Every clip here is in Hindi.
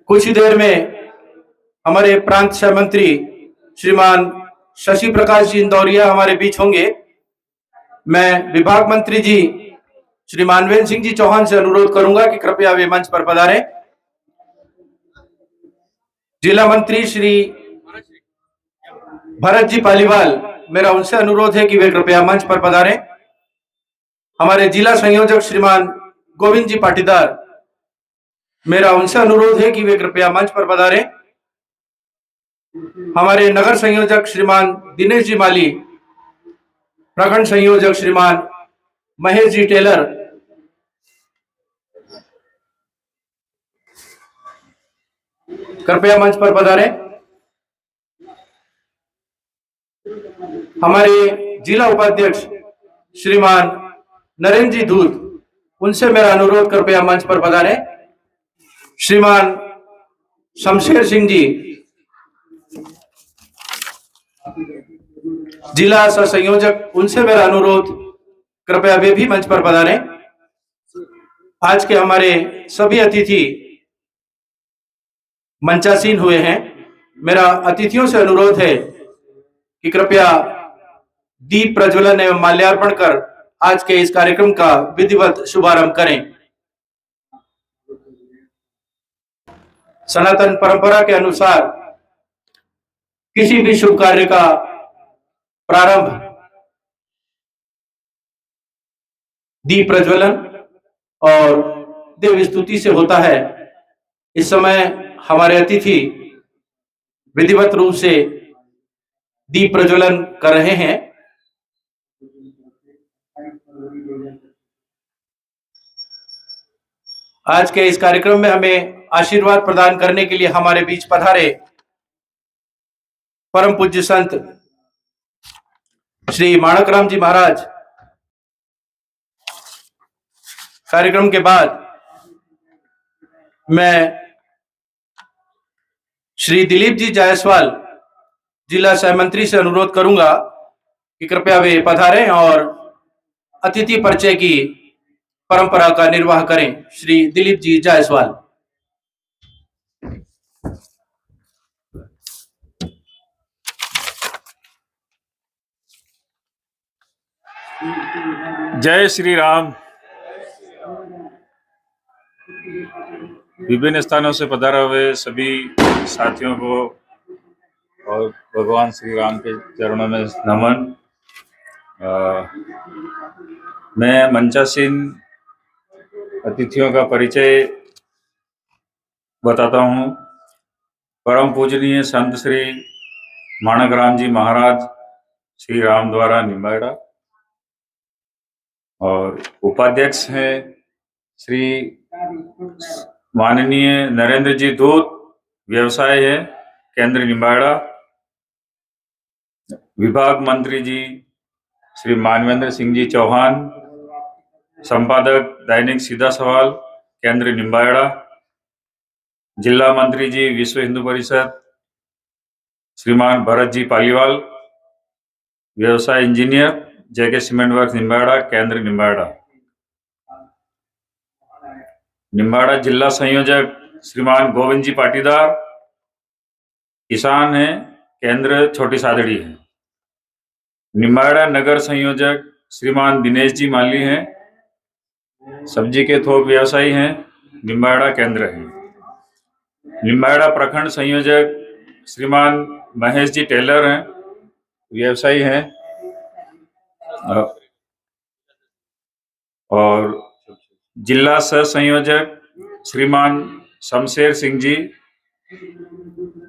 कुछ ही देर में हमारे प्रांत सह मंत्री श्रीमान शशि प्रकाश जी इंदौरिया हमारे बीच होंगे। मैं विभाग मंत्री जी श्री मानवेंद्र सिंह जी चौहान से अनुरोध करूंगा कि कृपया वे मंच पर पधारें। जिला मंत्री श्री भरत जी पालीवाल, मेरा उनसे अनुरोध है कि वे कृपया मंच पर पधारें। हमारे जिला संयोजक श्रीमान गोविंद जी पाटीदार, मेरा उनसे अनुरोध है कि वे कृपया मंच पर पधारें। हमारे नगर संयोजक श्रीमान दिनेश जी माली, प्रखंड संयोजक श्रीमान महेश जी टेलर, कृपया मंच पर पधारें। हमारे जिला उपाध्यक्ष श्रीमान नरेंद्र जी धूत, उनसे मेरा अनुरोध कृपया मंच पर पधारें। श्रीमान शमशेर सिंह जी, जिला सह संयोजक, उनसे मेरा अनुरोध कृपया वे भी मंच पर पधारें। आज के हमारे सभी अतिथि मंचासीन हुए हैं। मेरा अतिथियों से अनुरोध है कि कृपया दीप प्रज्वलन एवं माल्यार्पण कर आज के इस कार्यक्रम का विधिवत शुभारंभ करें। सनातन परंपरा के अनुसार किसी भी शुभ कार्य का प्रारंभ दीप प्रज्वलन और देव स्तुति से होता है। इस समय हमारे अतिथि विधिवत रूप से दीप प्रज्वलन कर रहे हैं। आज के इस कार्यक्रम में हमें आशीर्वाद प्रदान करने के लिए हमारे बीच पधारे परम पूज्य संत श्री माणकराम जी महाराज। कार्यक्रम के बाद मैं श्री दिलीप जी जायसवाल, जिला सह मंत्री, से अनुरोध करूंगा कि कृपया वे पधारें और अतिथि परिचय की परंपरा का निर्वाह करें। श्री दिलीप जी जायसवाल। जय श्री राम। विभिन्न स्थानों से पधारे हुए सभी साथियों को और भगवान श्री राम के चरणों में नमन। मैं मंचासीन अतिथियों का परिचय बताता हूँ। परम पूजनीय संत श्री माणकराम जी महाराज श्री राम द्वारा निम्बाड़ा, और उपाध्यक्ष हैं श्री माननीय नरेंद्र जी धूत, व्यवसाय है केंद्र निम्बाड़ा। विभाग मंत्री जी श्री मानवेंद्र सिंह जी चौहान, संपादक दैनिक सीधा सवाल केंद्र निम्बाड़ा। जिला मंत्री जी विश्व हिंदू परिषद श्रीमान भरत जी पालीवाल, व्यवसाय इंजीनियर जेके सीमेंट वर्क्स निम्बाड़ा केंद्र निम्बाड़ा। निम्बाड़ा जिला संयोजक श्रीमान गोविंद जी पाटीदार, किसान हैं केंद्र छोटी सादड़ी है। निम्बाड़ा नगर संयोजक श्रीमान दिनेश जी माली हैं, सब्जी के थोक व्यवसायी हैं, निम्बाड़ा केंद्र है। निम्बाड़ा प्रखंड संयोजक श्रीमान महेश जी टेलर हैं, व्यवसायी हैं। और जिला सह संयोजक श्रीमान शमशेर सिंह जी,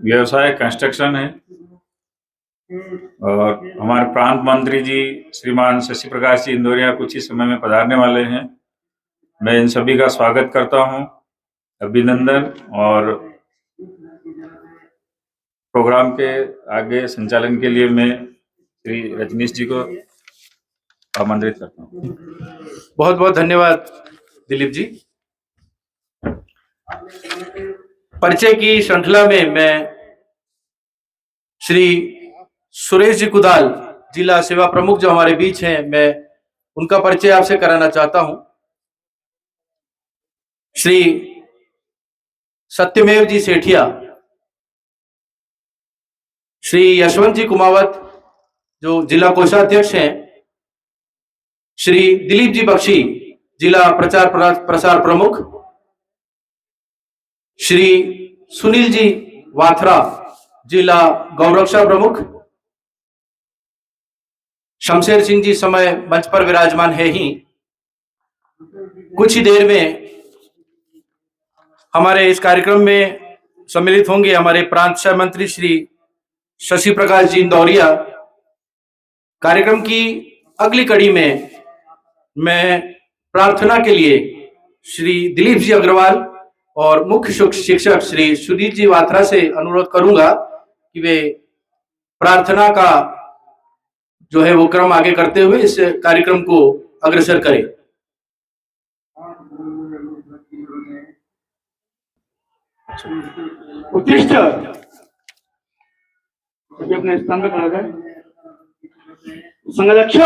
व्यवसाय कंस्ट्रक्शन है। और हमारे प्रांत मंत्री जी श्रीमान शशि प्रकाश जी इंदौरिया कुछ ही समय में पधारने वाले हैं। मैं इन सभी का स्वागत करता हूं, अभिनंदन। और प्रोग्राम के आगे संचालन के लिए मैं श्री रजनीश जी को आमंत्रित करता हूं। बहुत बहुत धन्यवाद दिलीप जी। परिचय की श्रृंखला में मैं श्री सुरेश जी कुदाल, जिला सेवा प्रमुख जो हमारे बीच हैं, मैं उनका परिचय आपसे कराना चाहता हूं। श्री सत्यमेव जी सेठिया, श्री यशवंत जी कुमावत जो जिला कोषाध्यक्ष हैं, श्री दिलीप जी बख्शी जिला प्रचार प्रसार प्रमुख, श्री सुनील जी वाथरा जिला गौरक्षा प्रमुख, शमशेर सिंह जी समय मंच पर विराजमान है ही। कुछ ही देर में हमारे इस कार्यक्रम में सम्मिलित होंगे हमारे प्रांत सह मंत्री श्री शशि प्रकाश जी इंदौरिया। कार्यक्रम की अगली कड़ी में मैं प्रार्थना के लिए श्री दिलीप जी अग्रवाल और मुख्य शिक्षक श्री सुदीप जी वाथरा से अनुरोध करूंगा कि वे प्रार्थना का जो है वो क्रम आगे करते हुए इस कार्यक्रम को अग्रसर करें। उत्कृष्ट अपने स्थान पर खड़ा है। संघाध्यक्ष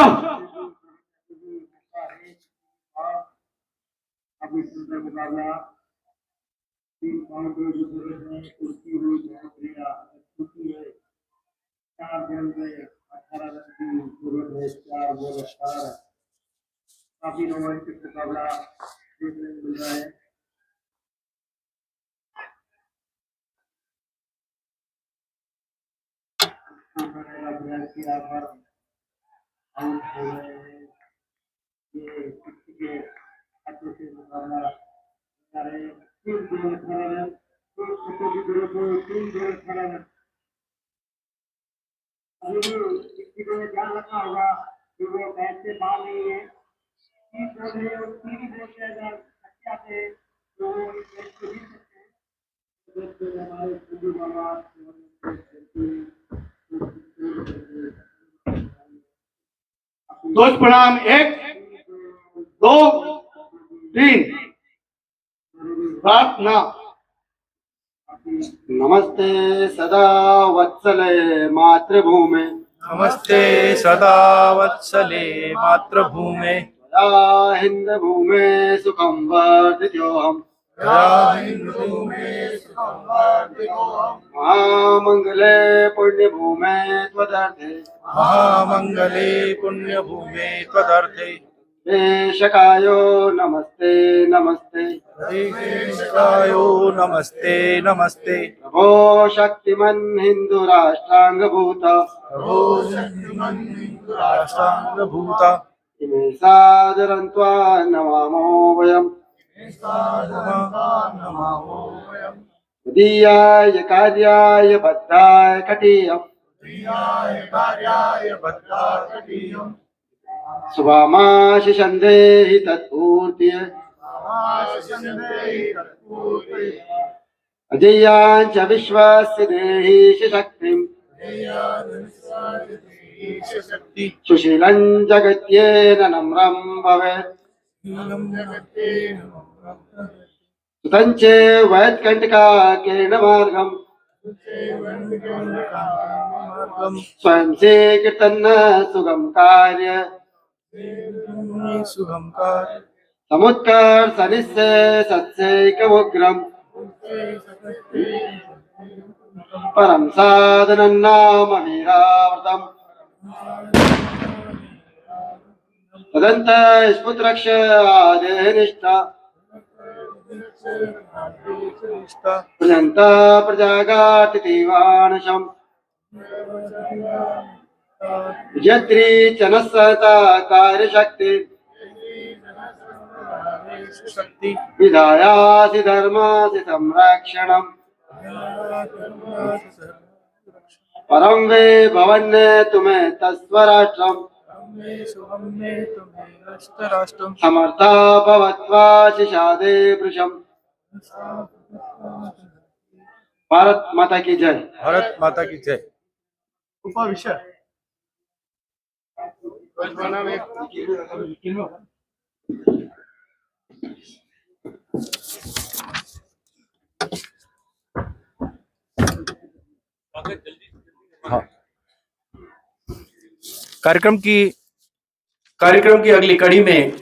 काफी रोमांचक मुकाबला देखने को मिल रहा है। ये किसी के हाथों से मुकाबला ध्यान रखना होगा कि वो बैट से बाहर नहीं है। दोस्त प्रणाम 1 2 3 प्रार्थना। नमस्ते सदा वत्सले मातृभूमे, नमस्ते सदा वत्सले मातृभूमे, हिंद भूमे सुखम वर्धितोऽहम्, महामंगले पुण्यभूमे त्वदर्थे, महामंगले पुण्यभूमे त्वदर्थे, देशकायो नमस्ते नमस्ते, देशकायो नमस्ते नमस्ते, प्रभो शक्तिमन् हिंदू राष्ट्रांगभूत, राष्ट्रांगभूता, इमे सादरन्त्वा नमामो वयम्, दीयाय कार्याय भद्राय कटीयम्, शुभामाशिषन्देहि तत्पूर्तिये, अजेयाञ्च विश्वस्य देहि शक्तिम्, सुशीलं जगत्येन नम्रं भवेत्, सुतं च वैत्कण्टकाकेन मार्गम्, स्वयं स्वीकृतन्न सुगम कार्य, सुगम कार्य, समुत्कर्षनिस्य सत्सैकमुग्रम्, परं साधनं नाम वीराव्रतम्, तदन्त स्फुत्रक्ष आदेनिष्ठा, प्रजन्ता प्रजागातिवानशम्, यत्री च न सहता कार्यशक्ति, विधायासि धर्मासि संरक्षणम्, परं वे भवन्ने तुम्हें तस्वराष्ट्रम्, समर्था भवत्वा शिशादे वृषम्। भारत माता की जय। भारत माता की जय। उपविषय हाँ। कार्यक्रम की अगली कड़ी में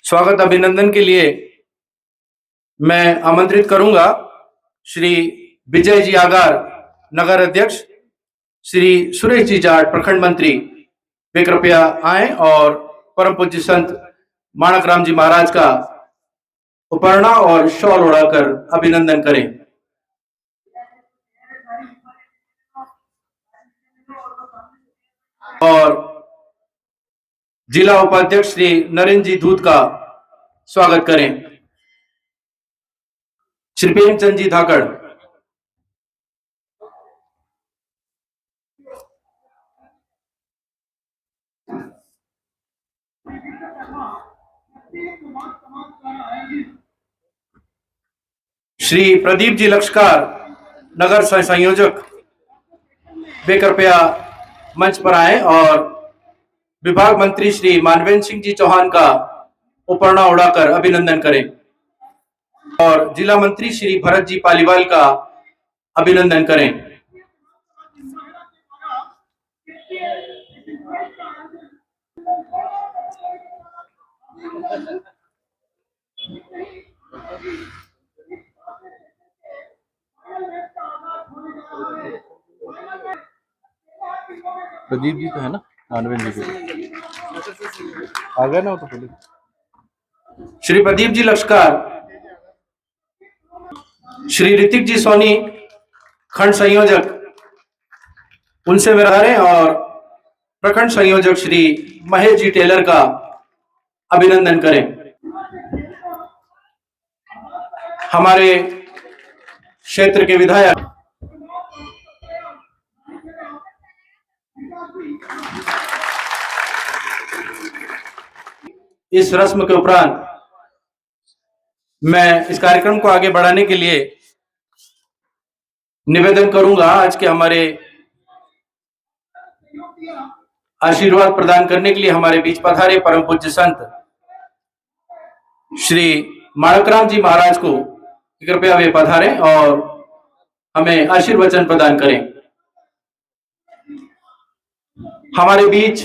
स्वागत अभिनंदन के लिए मैं आमंत्रित करूंगा श्री विजय जी आगार नगर अध्यक्ष, श्री सुरेश जी जाट प्रखंड मंत्री, वे कृपया आए और परम पूज्य संत माणक राम जी महाराज का उपरना और शॉल उड़ाकर अभिनंदन करें। और जिला उपाध्यक्ष श्री नरेंद्र जी धूत का स्वागत करें। श्री प्रेमचंद जी धाकड़, श्री प्रदीप जी लक्षकार नगर संयोजक, वे कृपया मंच पर आए और विभाग मंत्री श्री मानवेंद्र सिंह जी चौहान का उपरना उड़ाकर अभिनंदन करें। और जिला मंत्री श्री भरत जी पालीवाल का अभिनंदन करें। प्रदीप जी तो है ना, मानवेंद्र जी आ गए ना, वो तो बोले। श्री प्रदीप जी लक्षकार, श्री ऋतिक जी सोनी खंड संयोजक, उनसे विरारें और प्रखंड संयोजक श्री महेश जी टेलर का अभिनंदन करें। हमारे क्षेत्र के विधायक इस रस्म के उपरांत मैं इस कार्यक्रम को आगे बढ़ाने के लिए निवेदन करूंगा। आज के हमारे आशीर्वाद प्रदान करने के लिए हमारे बीच पधारे परम पूज्य संत श्री माणकराम जी महाराज को कृपया वे पधारें और हमें आशीर्वचन प्रदान करें। हमारे बीच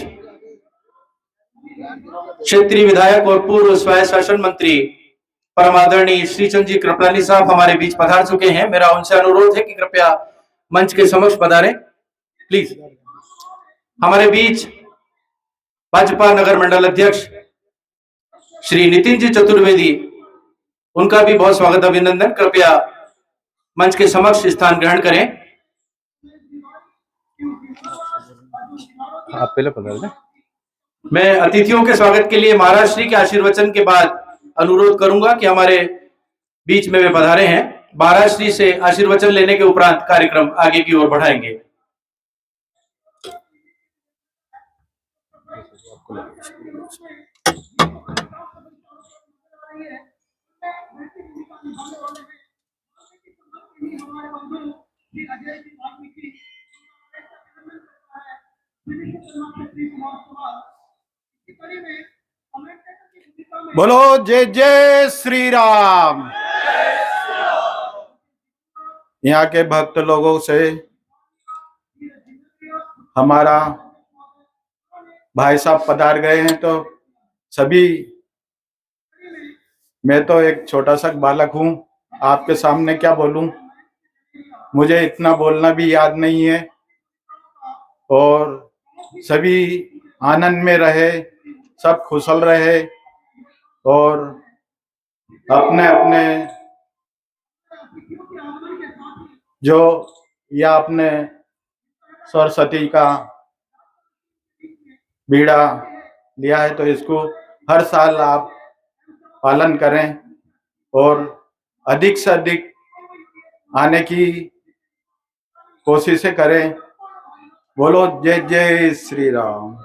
क्षेत्रीय विधायक और पूर्व स्वायत्त शासन मंत्री परम आदरणीय श्रीचंद जी कृपलानी साहब हमारे बीच पधार चुके हैं। मेरा उनसे अनुरोध है कि कृपया मंच के समक्ष पधारें, प्लीज। हमारे बीच भाजपा नगर मंडल अध्यक्ष श्री नितिन जी चतुर्वेदी, उनका भी बहुत स्वागत अभिनंदन। कृपया मंच के समक्ष स्थान ग्रहण करें। आप पहले पधार दें। मैं अतिथियों के स्वागत के लिए महाराज श्री के आशीर्वचन के बाद अनुरोध करूंगा कि हमारे बीच में वे पधारे हैं। महाराज श्री से आशीर्वचन लेने के उपरांत कार्यक्रम आगे की ओर बढ़ाएंगे। बोलो जय जय श्री राम। यहाँ के भक्त लोगों से हमारा भाई साहब पधार गए हैं, तो सभी, मैं तो एक छोटा सा बालक हूँ, आपके सामने क्या बोलूं, मुझे इतना बोलना भी याद नहीं है। और सभी आनंद में रहे, सब खुशल रहे और अपने अपने जो या अपने सरस्वती का बीड़ा लिया है तो इसको हर साल आप पालन करें और अधिक से अधिक आने की कोशिशें करें। बोलो जय जय श्री राम।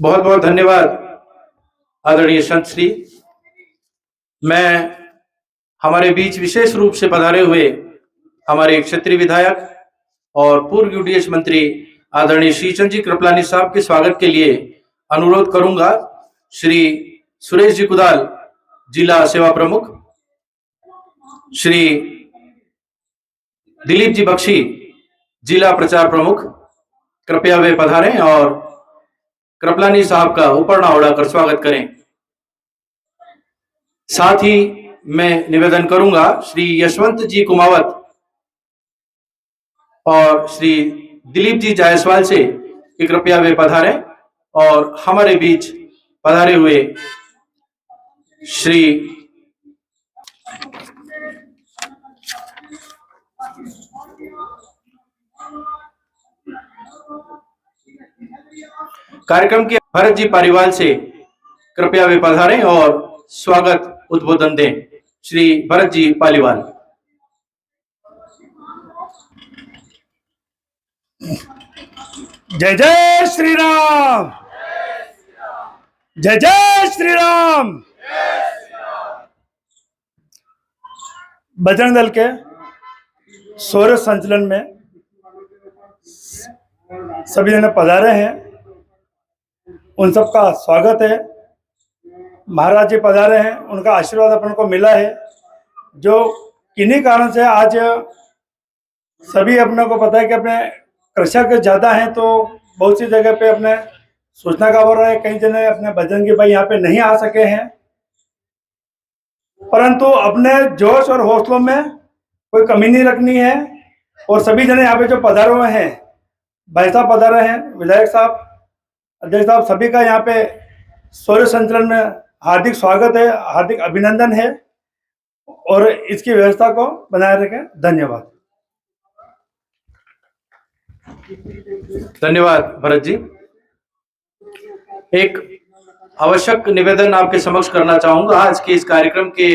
बहुत बहुत धन्यवाद आदरणीय संत श्री। मैं हमारे बीच विशेष रूप से पधारे हुए हमारे क्षेत्रीय विधायक और पूर्व यूडीएच मंत्री आदरणीय श्रीचंद जी कृपलानी साहब के स्वागत के लिए अनुरोध करूंगा। श्री सुरेश जी कुदाल जिला सेवा प्रमुख, श्री दिलीप जी बख्शी जिला प्रचार प्रमुख, कृपया वे पधारें और कृपलानी साहब का ऊपरना उड़ाकर स्वागत करें। साथ ही मैं निवेदन करूंगा श्री यशवंत जी कुमावत और श्री दिलीप जी जायसवाल से कि कृपया वे पधारें और हमारे बीच पधारे हुए श्री कार्यक्रम के भरत जी पारीवाल से कृपया वे पधारें और स्वागत उद्बोधन दें। श्री भरत जी पालीवाल। जय जय श्री राम, जय जय श्री राम। बजरंग दल के सूर्य संचलन में सभी जने पधारे हैं, उन सबका स्वागत है। महाराज जी पधारे हैं, उनका आशीर्वाद अपन को मिला है, जो किन्हीं कारण से आज सभी अपने को पता है कि अपने कृषक ज़्यादा हैं, तो बहुत सी जगह पे अपने सूचना का हो रहा है, कई जने अपने बजरंगी भाई यहाँ पे नहीं आ सके हैं, परंतु अपने जोश और हौसलों में कोई कमी नहीं रखनी है। और सभी जने यहाँ पे जो पधारे हुए हैं, भाई साहब पधारे हैं, विधायक साहब, अध्यक्ष साहब, सभी का यहाँ पे सूर्य संचलन में हार्दिक स्वागत है, हार्दिक अभिनंदन है और इसकी व्यवस्था को बनाए रखें। धन्यवाद। धन्यवाद भरत जी। एक आवश्यक निवेदन आपके समक्ष करना चाहूंगा। आज के इस कार्यक्रम के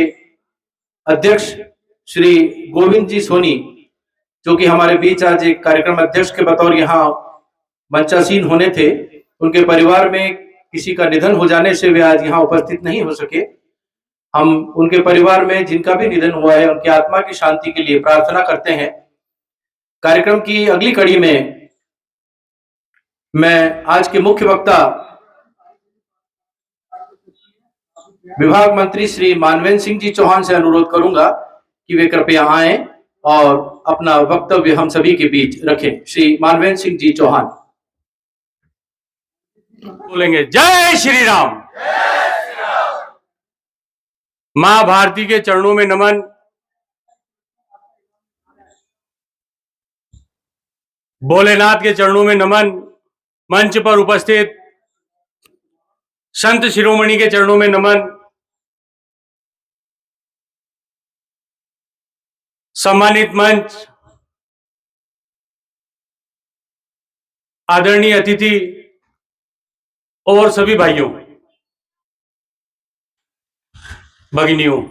अध्यक्ष श्री गोविंद जी सोनी, जो कि हमारे बीच आज एक कार्यक्रम अध्यक्ष के बतौर यहाँ मंचासीन होने थे, उनके परिवार में किसी का निधन हो जाने से वे आज यहाँ उपस्थित नहीं हो सके। हम उनके परिवार में जिनका भी निधन हुआ है, उनकी आत्मा की शांति के लिए प्रार्थना करते हैं। कार्यक्रम की अगली कड़ी में मैं आज के मुख्य वक्ता विभाग मंत्री श्री मानवेंद्र सिंह जी चौहान से अनुरोध करूंगा कि वे कृपया आएं और अपना वक्तव्य हम सभी के बीच रखें। श्री मानवेंद्र सिंह जी चौहान बोलेंगे। जय श्री राम। मां भारती के चरणों में नमन। भोलेनाथ के चरणों में नमन। मंच पर उपस्थित संत शिरोमणि के चरणों में नमन। सम्मानित मंच, आदरणीय अतिथि और सभी भाइयों भगिनियों,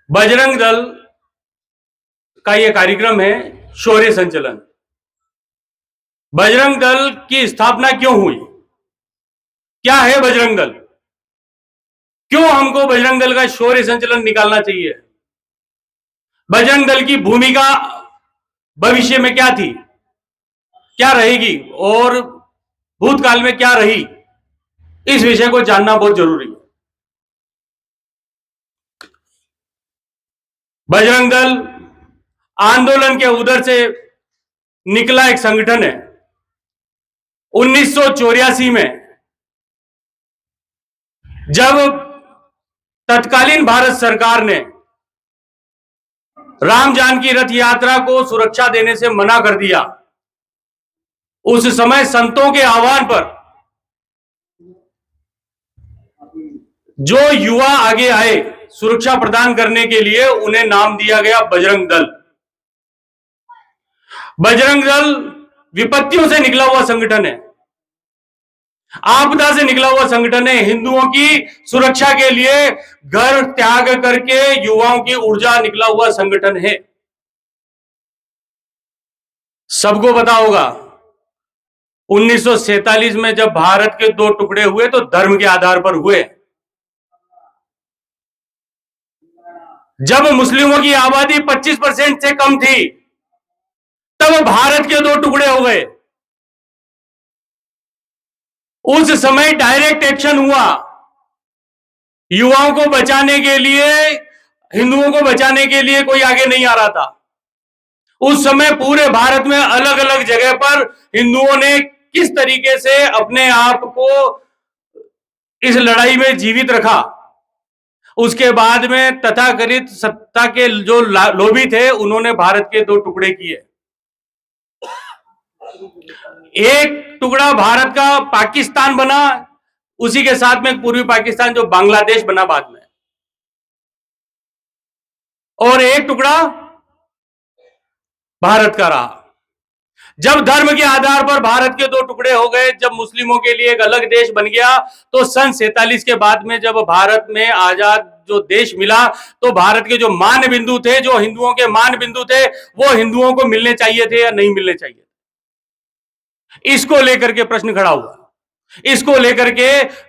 बजरंग दल का यह कार्यक्रम है शौर्य संचलन। बजरंग दल की स्थापना क्यों हुई, क्या है बजरंग दल, क्यों हमको बजरंग दल का शौर्य संचलन निकालना चाहिए, बजरंग दल की भूमिका भविष्य में क्या थी, क्या रहेगी और भूतकाल में क्या रही, इस विषय को जानना बहुत जरूरी है। बजरंग दल आंदोलन के उदर से निकला एक संगठन है। 1984 में जब तत्कालीन भारत सरकार ने राम जानकी रथ यात्रा को सुरक्षा देने से मना कर दिया, उस समय संतों के आह्वान पर जो युवा आगे आए सुरक्षा प्रदान करने के लिए, उन्हें नाम दिया गया बजरंग दल। बजरंग दल विपत्तियों से निकला हुआ संगठन है, आपदा से निकला हुआ संगठन है। हिंदुओं की सुरक्षा के लिए घर त्याग करके युवाओं की ऊर्जा निकला हुआ संगठन है। सबको पता होगा 1947 में जब भारत के दो टुकड़े हुए तो धर्म के आधार पर हुए। जब मुस्लिमों की आबादी 25% से कम थी, तब भारत के दो टुकड़े हो गए। उस समय डायरेक्ट एक्शन हुआ, युवाओं को बचाने के लिए, हिंदुओं को बचाने के लिए कोई आगे नहीं आ रहा था। उस समय पूरे भारत में अलग अलग जगह पर हिंदुओं ने किस तरीके से अपने आप को इस लड़ाई में जीवित रखा। उसके बाद में तथाकथित सत्ता के जो लोभी थे उन्होंने भारत के 2 टुकड़े किए। एक टुकड़ा भारत का पाकिस्तान बना, उसी के साथ में पूर्वी पाकिस्तान जो बांग्लादेश बना बाद में, और एक टुकड़ा भारत का रहा। जब धर्म के आधार पर भारत के 2 टुकड़े हो गए, जब मुस्लिमों के लिए एक अलग देश बन गया, तो सन 47 के बाद में जब भारत में आजाद जो देश मिला, तो भारत के जो मान बिंदु थे, जो हिंदुओं के मान बिंदु थे, वो हिंदुओं को मिलने चाहिए थे या नहीं मिलने चाहिए, इसको लेकर के प्रश्न खड़ा हुआ। इसको लेकर के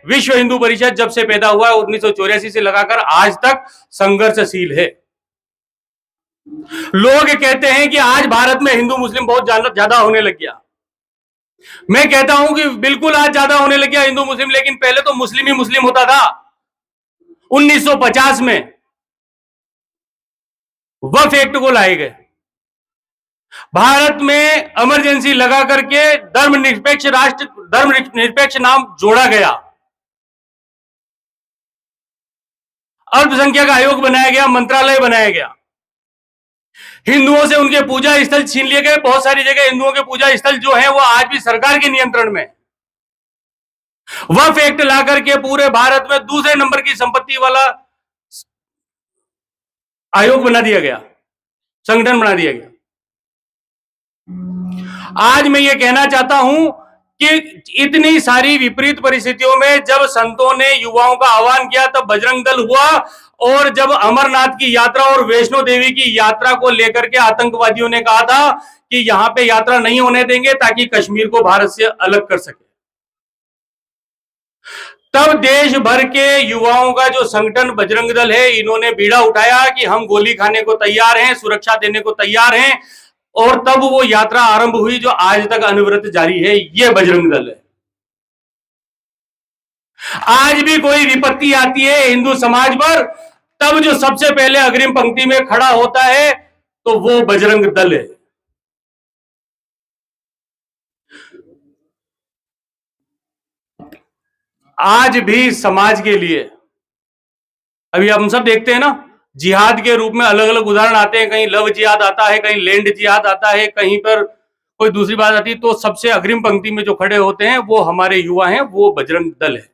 विश्व हिंदू परिषद जब से पैदा हुआ 1984 से लगाकर आज तक संघर्षशील है। लोग कहते हैं कि आज भारत में हिंदू मुस्लिम बहुत ज्यादा होने लग गया। मैं कहता हूं कि बिल्कुल आज ज्यादा होने लग गया हिंदू मुस्लिम, लेकिन पहले तो मुस्लिम ही मुस्लिम होता था। 1950 में वक्फ एक्ट को लाए गए, भारत में इमरजेंसी लगा करके धर्मनिरपेक्ष राष्ट्र, धर्मनिरपेक्ष नाम जोड़ा गया, अल्पसंख्यक आयोग बनाया गया, मंत्रालय बनाया गया, हिंदुओं से उनके पूजा स्थल छीन लिए गए। बहुत सारी जगह हिंदुओं के पूजा स्थल जो है वो आज भी सरकार के नियंत्रण में। वक्फ एक्ट ला करके पूरे भारत में दूसरे नंबर की संपत्ति वाला आयोग बना दिया गया, संगठन बना दिया गया। आज मैं ये कहना चाहता हूं कि इतनी सारी विपरीत परिस्थितियों में जब संतों ने युवाओं का आह्वान किया तब बजरंग दल हुआ, और जब अमरनाथ की यात्रा और वैष्णो देवी की यात्रा को लेकर के आतंकवादियों ने कहा था कि यहां पे यात्रा नहीं होने देंगे ताकि कश्मीर को भारत से अलग कर सके, तब देश भर के युवाओं का जो संगठन बजरंग दल है, इन्होंने बीड़ा उठाया कि हम गोली खाने को तैयार हैं, सुरक्षा देने को तैयार हैं, और तब वो यात्रा आरंभ हुई जो आज तक अनवरत जारी है। ये बजरंग दल है। आज भी कोई विपत्ति आती है हिंदू समाज पर, तब जो सबसे पहले अग्रिम पंक्ति में खड़ा होता है तो वो बजरंग दल है। आज भी समाज के लिए, अभी हम सब देखते हैं ना, जिहाद के रूप में अलग अलग उदाहरण आते हैं, कहीं लव जिहाद आता है, कहीं लैंड जिहाद आता है, कहीं पर कोई दूसरी बात आती है, तो सबसे अग्रिम पंक्ति में जो खड़े होते हैं वो हमारे युवा हैं, वो बजरंग दल है।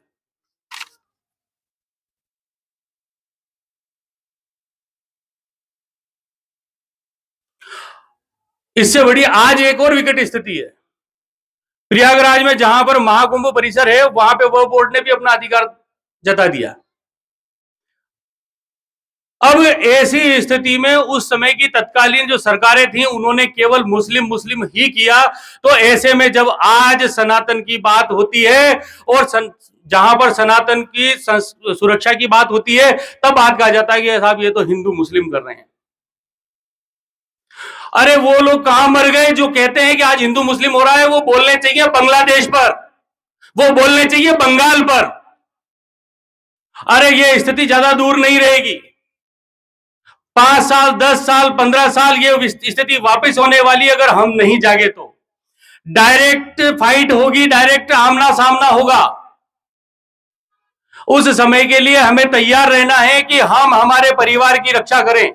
इससे बड़ी आज एक और विकट स्थिति है प्रयागराज में, जहां पर महाकुंभ परिसर है, वहां पे वक्फ बोर्ड ने भी अपना अधिकार जता दिया। अब ऐसी स्थिति में उस समय की तत्कालीन जो सरकारें थी उन्होंने केवल मुस्लिम मुस्लिम ही किया। तो ऐसे में जब आज सनातन की बात होती है और जहां पर सनातन की सुरक्षा की बात होती है, तब बात कहा जाता है कि साहब ये तो हिंदू मुस्लिम कर रहे हैं। अरे वो लोग कहां मर गए जो कहते हैं कि आज हिंदू मुस्लिम हो रहा है? वो बोलने चाहिए बांग्लादेश पर, वो बोलने चाहिए बंगाल पर। अरे ये स्थिति ज्यादा दूर नहीं रहेगी, 5 साल 10 साल 15 साल ये स्थिति वापस होने वाली, अगर हम नहीं जागे तो। डायरेक्ट फाइट होगी, डायरेक्ट आमना सामना होगा। उस समय के लिए हमें तैयार रहना है कि हम हमारे परिवार की रक्षा करें।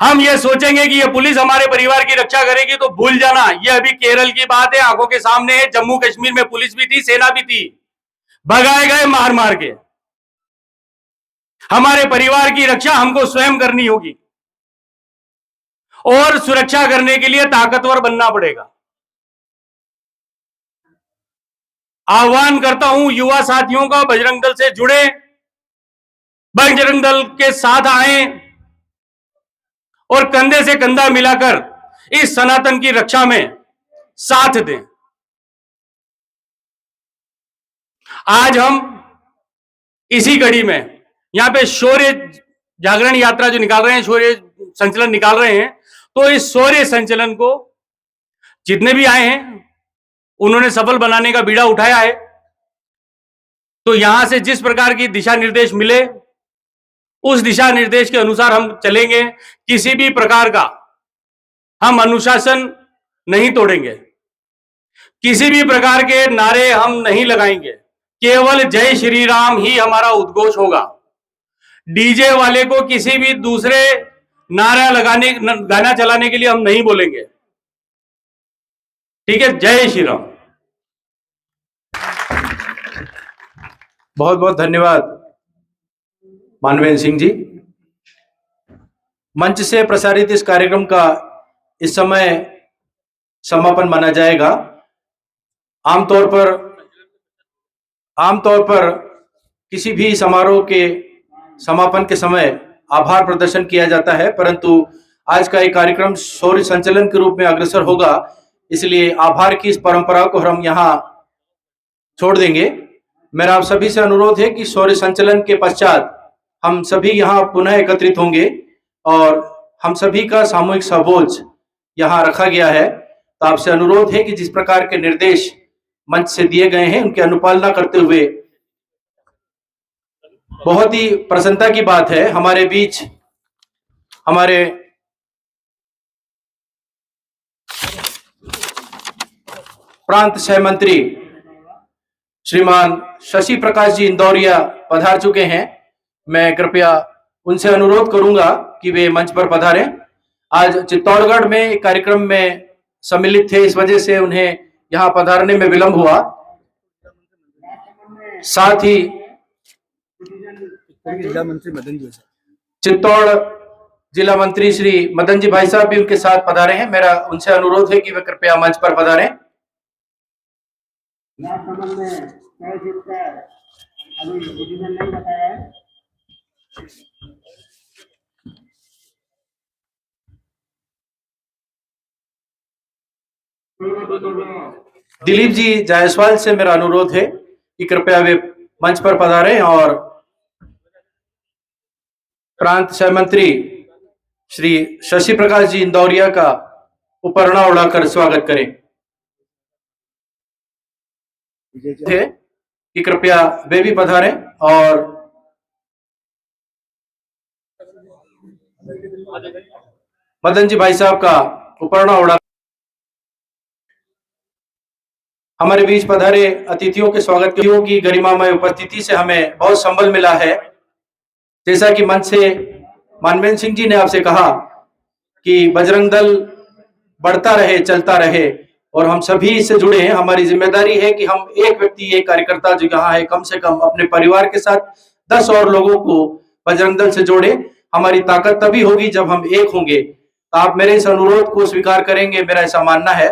हम ये सोचेंगे कि ये पुलिस हमारे परिवार की रक्षा करेगी तो भूल जाना, ये अभी केरल की बात है, आंखों के सामने है। जम्मू कश्मीर में पुलिस भी थी, सेना भी थी, भगाए गए मार मार के। हमारे परिवार की रक्षा हमको स्वयं करनी होगी और सुरक्षा करने के लिए ताकतवर बनना पड़ेगा। आह्वान करता हूं युवा साथियों का, बजरंग दल से जुड़े, बजरंग दल के साथ आए और कंधे से कंधा मिलाकर इस सनातन की रक्षा में साथ दें। आज हम इसी कड़ी में यहां पे शौर्य जागरण यात्रा जो निकाल रहे हैं, शौर्य संचलन निकाल रहे हैं, तो इस शौर्य संचलन को जितने भी आए हैं उन्होंने सफल बनाने का बीड़ा उठाया है। तो यहां से जिस प्रकार की दिशा निर्देश मिले उस दिशा निर्देश के अनुसार हम चलेंगे। किसी भी प्रकार का हम अनुशासन नहीं तोड़ेंगे, किसी भी प्रकार के नारे हम नहीं लगाएंगे, केवल जय श्री राम ही हमारा उद्घोष होगा। डीजे वाले को किसी भी दूसरे नारा लगाने, गाना चलाने के लिए हम नहीं बोलेंगे। ठीक है, जय श्री राम। बहुत बहुत धन्यवाद मानवेंद्र सिंह जी। मंच से प्रसारित इस कार्यक्रम का इस समय समापन माना जाएगा। आमतौर पर किसी भी समारोह के समापन के समय आभार प्रदर्शन किया जाता है, परंतु आज का ये कार्यक्रम शौर्य संचलन के रूप में अग्रसर होगा, इसलिए आभार की इस परंपरा को हम यहाँ छोड़ देंगे। मेरा आप सभी से अनुरोध है कि शौर्य संचलन के पश्चात हम सभी यहाँ पुनः एकत्रित होंगे और हम सभी का सामूहिक सहभोज यहाँ रखा गया है। तो आपसे अनुरोध है कि जिस प्रकार के निर्देश मंच से दिए गए हैं उनकी अनुपालना करते हुए, बहुत ही प्रसन्नता की बात है हमारे बीच हमारे प्रांत सह मंत्री श्रीमान शशि प्रकाश जी इंदौरिया पधार चुके हैं। मैं कृपया उनसे अनुरोध करूंगा कि वे मंच पर पधारें। आज चित्तौड़गढ़ में एक कार्यक्रम में सम्मिलित थे, इस वजह से उन्हें यहाँ पधारने में विलंब हुआ। साथ ही चित्तौड़ जिला मंत्री श्री मदन जी भाई साहब भी उनके साथ पधारे हैं। मेरा उनसे अनुरोध है कि वे कृपया मंच पर पधारें। राजसमंद में तय जीतकर अभी डिसीजन नहीं बताया है। दिलीप जी जायसवाल से मेरा अनुरोध है कि कृपया वे मंच पर पधारें और प्रांत सह मंत्री श्री शशि प्रकाश जी इंदौरिया का उपरना उड़ाकर स्वागत करें। है कि कृपया वे भी पधारें और मदन जी भाई साहब का उपरना उड़ा। हमारे बीच पधारे अतिथियों के स्वागत की गरिमामय उपस्थिति से हमें बहुत संबल मिला है। जैसा कि मंच से मानवेंद्र सिंह जी ने आपसे कहा कि बजरंग दल बढ़ता रहे, चलता रहे और हम सभी इससे जुड़े हैं। हमारी जिम्मेदारी है कि हम एक व्यक्ति, एक कार्यकर्ता जो यहाँ है, कम से कम अपने परिवार के साथ 10 और लोगों को बजरंग दल से जोड़े। हमारी ताकत तभी होगी जब हम एक होंगे। तो आप मेरे इस अनुरोध को स्वीकार करेंगे, मेरा ऐसा मानना है।